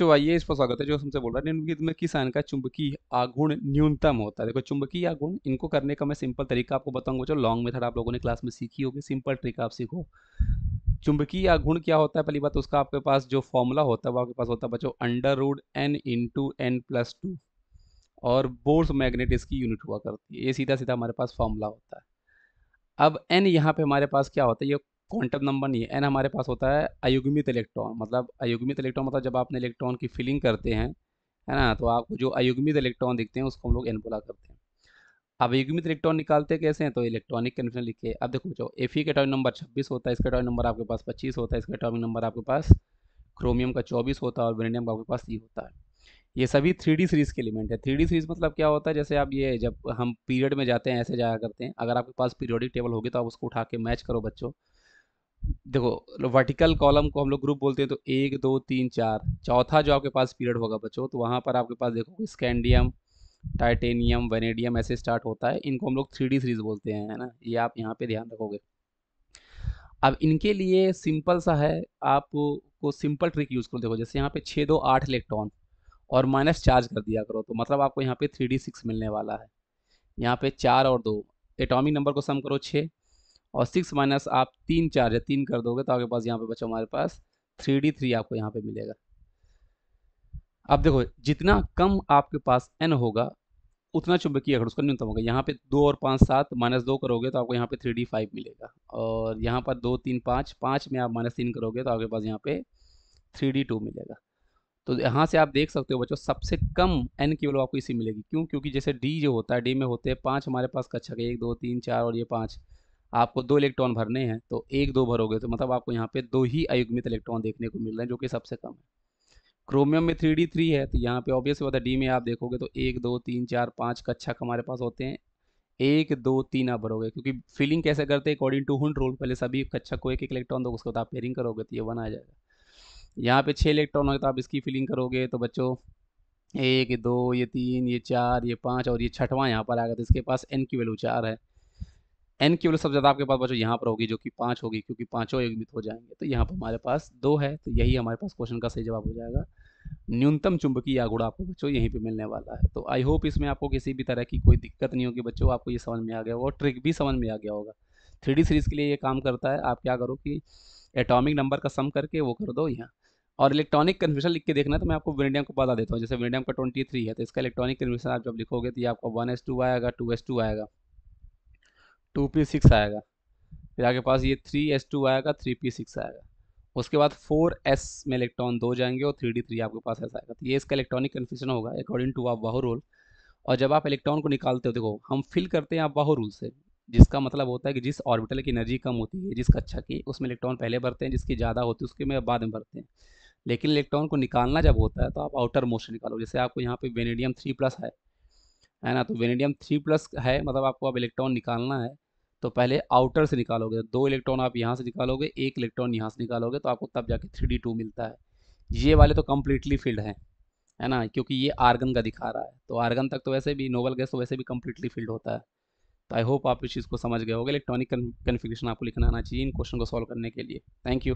तो आइए इस पर स्वागत है। जो हमसे बोल रहा है निम्नलिखित में किस आयन का चुंबकीय आघूर्ण न्यूनतम होता है। देखो चुंबकीय आघूर्ण इनको करने का मैं सिंपल तरीका आपको बताऊंगा। जो लॉन्ग मेथड आप लोगों ने क्लास में सीखी होगी, सिंपल ट्रिक आप सीखो। चुंबकीय आघूर्ण क्या होता है, पहली बात उसका आपके पास जो फॉर्मूला होता है वो आपके पास होता है बच्चों √n × n+2। और बोर्स मैग्नेट इसकी यूनिट हुआ करती है। ये सीधा सीधा हमारे पास फॉर्मूला होता है। अब n यहाँ पे हमारे पास क्या होता है, ये क्वांटम नंबर नहीं है। n हमारे पास होता है अयुग्मित इलेक्ट्रॉन। मतलब अयुग्मित इलेक्ट्रॉन मतलब जब आपने इलेक्ट्रॉन की फिलिंग करते हैं, है ना, तो आपको जो अयुग्मित इलेक्ट्रॉन दिखते हैं उसको हम लोग n बोला करते हैं। अब अयुग्मित इलेक्ट्रॉन निकालते कैसे हैं, तो इलेक्ट्रॉनिक कन्फर्मेशन लिखे। अब देखो जो Fe का एटॉमिक नंबर 26 होता है, इसका एटॉमिक नंबर आपके पास 25 होता है, इसका एटॉमिक नंबर आपके पास क्रोमियम का 24 होता है और वेनेडियम का आपके पास 3 होता है। ये सभी 3D सीरीज के एलिमेंट है। 3D सीरीज मतलब क्या होता है, जैसे आप ये जब हम पीरियड में जाते हैं ऐसे जाया करते हैं। अगर आपके पास पीरियोडिक टेबल होगी तो आप उसको उठा के मैच करो बच्चों। देखो वर्टिकल कॉलम को हम लोग ग्रुप बोलते हैं, तो 1 2 3 4, चौथा जो आपके पास पीरियड होगा बच्चों, तो वहाँ पर आपके पास देखो स्कैंडियम, टाइटेनियम, वेनेडियम ऐसे स्टार्ट होता है। इनको हम लोग 3D सीरीज बोलते हैं, है ना। ये आप यहाँ पे ध्यान रखोगे। अब इनके लिए सिंपल सा है, आप को सिंपल ट्रिक यूज करो। देखो जैसे यहाँ पे 6 2 8 इलेक्ट्रॉन और माइनस चार्ज कर दिया करो, तो मतलब आपको यहाँ पे 3D6 मिलने वाला है। यहाँ पे 4 और 2, एटॉमिक नंबर को सम करो 6, और 6 माइनस आप 3 चार्ज है 3 कर दोगे तो आपके पास यहाँ पे बचा हमारे पास 3D3 आपको यहाँ पे मिलेगा। अब देखो जितना कम आपके पास n होगा उतना चुंबकीय आघूर्ण उसका न्यूनतम होगा। यहाँ पे 2 और 5 7, -2 करोगे तो आपको यहाँ पे 3D5 मिलेगा। और यहाँ पर 2 3 5, 5 में आप -3 करोगे तो आपके पास यहाँ पे 3D2 मिलेगा। तो यहाँ से आप देख सकते हो बच्चों, सबसे कम n की वैल्यू आपको इसी मिलेगी। क्यों? क्योंकि जैसे d जो होता है, d में होते हैं 5 हमारे पास कक्षक है, 1 2 3 4 और ये 5। आपको 2 इलेक्ट्रॉन भरने हैं तो 1 2 भरोगे तो मतलब आपको यहाँ पे 2 ही अयुग्मित इलेक्ट्रॉन देखने को मिल रहे हैं, जो कि सबसे कम है। क्रोमियम में 3D3 है, तो यहाँ पे ऑब्वियस बात है डी में आप देखोगे तो 1 2 3 4 5 कक्षक हमारे पास होते हैं। 1 2 3 आप भरोगे, क्योंकि फिलिंग कैसे करते हैं अकॉर्डिंग टू हुंड रूल, पहले सभी कक्षक को एक एक इलेक्ट्रॉन दो, उसके बाद आप पेयरिंग करोगे तो ये 1 आ जाएगा। यहाँ पे 6 इलेक्ट्रॉन होगा तो आप इसकी फिलिंग करोगे तो बच्चों 1 2 ये 3 ये 4 ये 5 और ये छठवां यहाँ पर आएगा, तो इसके पास n की वैल्यू 4 है। n की वैल्यू सबसे ज़्यादा आपके पास बच्चों यहाँ पर होगी, जो कि 5 होगी, क्योंकि पांचों युग्मित हो जाएंगे। तो यहाँ पर हमारे पास 2 है, तो यही हमारे पास क्वेश्चन का सही जवाब हो जाएगा। न्यूनतम चुंबकीय आघूर्ण आपको बच्चों यहीं पे मिलने वाला है। तो आई होप इसमें आपको किसी भी तरह की कोई दिक्कत नहीं होगी बच्चों, आपको ये समझ में आ गया होगा और ट्रिक भी समझ में आ गया होगा। 3D सीरीज के लिए ये काम करता है। आप क्या करो कि एटॉमिक नंबर का सम करके वो कर दो यहाँ, और इलेक्ट्रॉनिक कन्फर्मेशन लिख के देखना है तो मैं आपको वेनेडियम को बता देता हूँ। जैसे वेनेडियम का 23 है, तो इसका इलेक्ट्रॉनिक कन्फर्मेशन आप जब लिखोगे तो ये आपका 1s2 आएगा, 2s2 आएगा, 2p6 आएगा, फिर आपके पास ये 3s2 आएगा, 3p6 आएगा। उसके बाद 4s में इलेक्ट्रॉन 2 जाएंगे और 3d3 आपके पास ऐसा आएगा। तो ये इसका इलेक्ट्रॉनिक कन्फ्यूजन होगा अकॉर्डिंग टू बाहो रूल। और जब आप इलेक्ट्रॉन को निकालते हो, देखो हम फिल करते हैं बाहो रूल से, जिसका मतलब होता है कि जिस ऑर्बिटल की एनर्जी कम होती है, जिस कक्षा की, उसमें इलेक्ट्रॉन पहले भरते हैं, जिसकी ज़्यादा होती है उसके में बाद में भरते हैं। लेकिन इलेक्ट्रॉन को निकालना जब होता है तो आप आउटर मोस्ट निकालो। जैसे आपको यहाँ पे वेनेडियम 3+ है ना, तो वेनेडियम 3+ है, मतलब आपको अब इलेक्ट्रॉन निकालना है तो पहले आउटर से निकालोगे। 2 इलेक्ट्रॉन आप यहाँ से निकालोगे, 1 इलेक्ट्रॉन यहाँ से निकालोगे, तो आपको तब जाके 3D2 मिलता है। ये वाले तो कम्प्लीटली फिल्ड हैं, है ना, क्योंकि ये आर्गन का दिखा रहा है। तो आर्गन तक तो वैसे भी नोबल गैस तो वैसे भी कम्प्लीटली फिल्ड होता है। तो आई होप आप इस चीज़ को समझ गए होगे। इलेक्ट्रॉनिक कन्फिग्रेशन आपको लिखना आना चाहिए इन क्वेश्चन को सॉल्व करने के लिए। Thank you.